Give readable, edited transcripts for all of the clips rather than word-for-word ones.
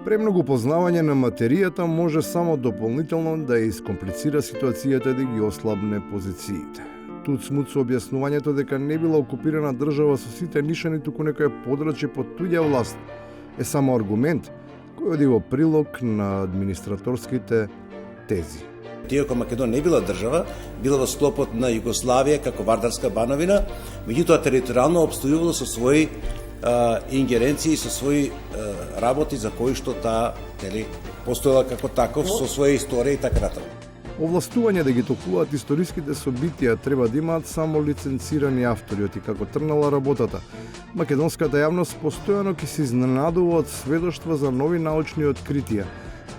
Премногу познавање на материјата може само дополнително да ја искомплицира ситуацијата и да ги ослабне позициите. Туцмуц со објаснувањето дека не била окупирана држава со сите нишани туку некоја подрачје под туѓа власт е само аргумент кој оди во прилог на администраторските тези. Иако Македонија не била држава, била во склопот на Југославија како Вардарска бановина, меѓутоа територијално обстојувала со своји ингеренции, со своји работи за кои што таа постоела како таков со своја историја и така натаму. Овластување да ги толкуваат историските собитија треба да имаат само лиценцирани автори, и како трнала работата. Македонската јавност постојано ќе се изненадува од сведоштва за нови научни откритија,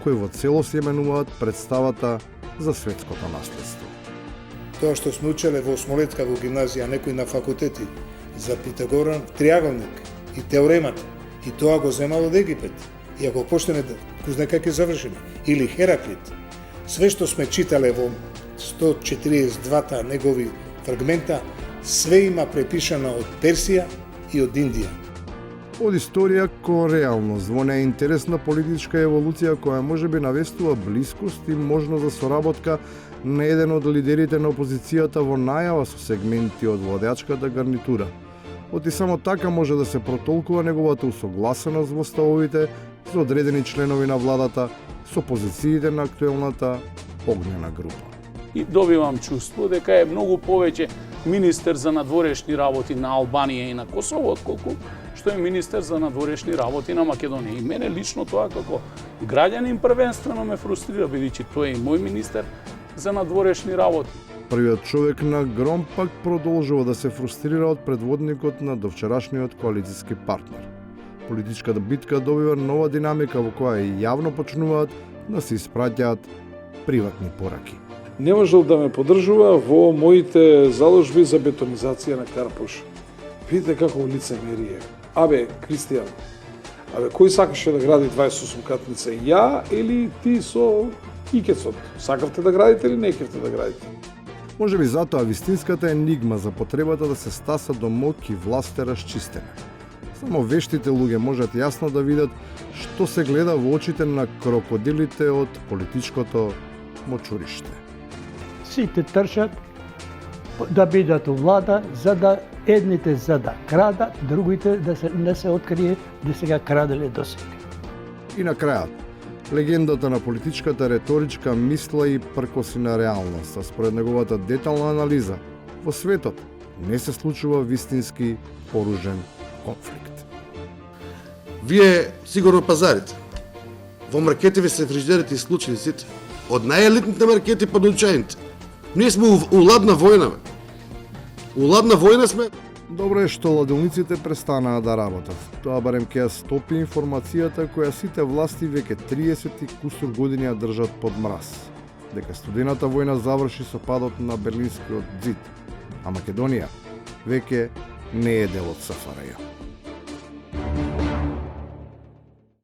кои во целост именуваат представата за светското наследство. Тоа што сме учеле во Смолетска во гимназија, некои на факултети, за Питагоран триаголник и теоремата, и тоа го земало од Египет. И ако почнеме да знаеме како ќе завршиме, или Хераклит, све што сме читале во 142 негови фрагмента, све има препишано од Персија и од Индија. Од историја кон реалност, во неинтересна политичка еволуција која можеби навестува блискост и можност за соработка на еден од лидерите на опозицијата во најава со сегменти од владеачката гарнитура. Оти само така може да се протолкува неговата усогласеност во ставовите за одредени членови на владата со позициите на актуелната огнена група. И добивам чувство дека е многу повеќе министер за надворешни работи на Албанија и на Косово, отколку што е министер за надворешни работи на Македонија. И мене лично тоа како граѓанин првенствено ме фрустрира, бидејќи тој е и мој министер за надворешни работи. Првиот човек на Гром пак продолжува да се фрустрира од предводникот на довчерашниот коалициски партнер. Политичката битка добива нова динамика во која и јавно почнуваат да се испраќаат приватни пораки. Не можел да ме поддржува во моите заложби за бетонизација на Карпуш. Видите како лицемерие. Абе, Кристијан, кој сакаше да гради 28 катница? Ја или ти со Икецот? Сакавте да градите или не кевте да градите? Може би затоа вистинската енигма за потребата да се стаса до моќ и власт е расчистена. Само вештите луѓе можат јасно да видат што се гледа во очите на крокодилите од политичкото мочуриште. Сите трчат да бидат у влада, за да едните за да крадат, другите да се не се открие да сега краделе досега. И на крајот, легендата на политичката реторичка мисла и пркоси на реалност, а според неговата детална анализа, во светот не се случува вистински оружен конфликт. Вие сигурно пазарите. Во маркетите се фриждерите и случаи сите. Од најелитните маркети па до учајните. Ние сме у ладна војна, бе. У ладна војна сме. Добро е што ладилниците престанаа да работат. Тоа барем ќе ја стопи информацијата која сите власти веќе 30 и кусур години ја држат под мраз. Дека студената војна заврши со падот на Берлинскиот ѕид, а Македонија веќе не е дел од СФРЈ.